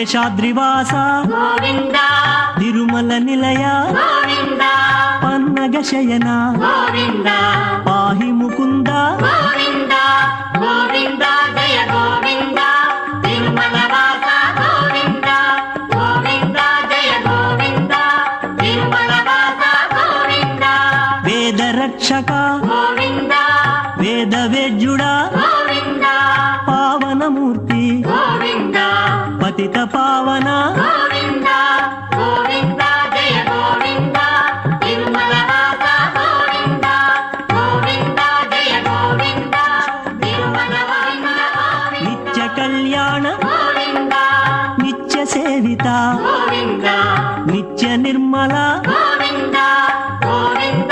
శేషాద్రివాస గోవింద తిరుమల నిలయ గోవింద పన్నగ శయన గోవింద పాహి ముకుంద గోవింద గోవింద జయ గోవింద తిరుమల వాస గోవింద గోవింద జయ గోవింద తిరుమల వాస గోవింద వేద రక్షక గోవింద వేద వేద్యుడా గోవింద పావనమూర్తి గోవింద పతిత పావన గోవింద గోవింద జయ గోవింద తిరుమల వాస గోవింద గోవింద జయ గోవింద తిరుమల వాస గోవింద నిత్య కళ్యాణ గోవింద నిత్య సేవిత గోవింద నిత్య నిర్మల గోవింద గోవింద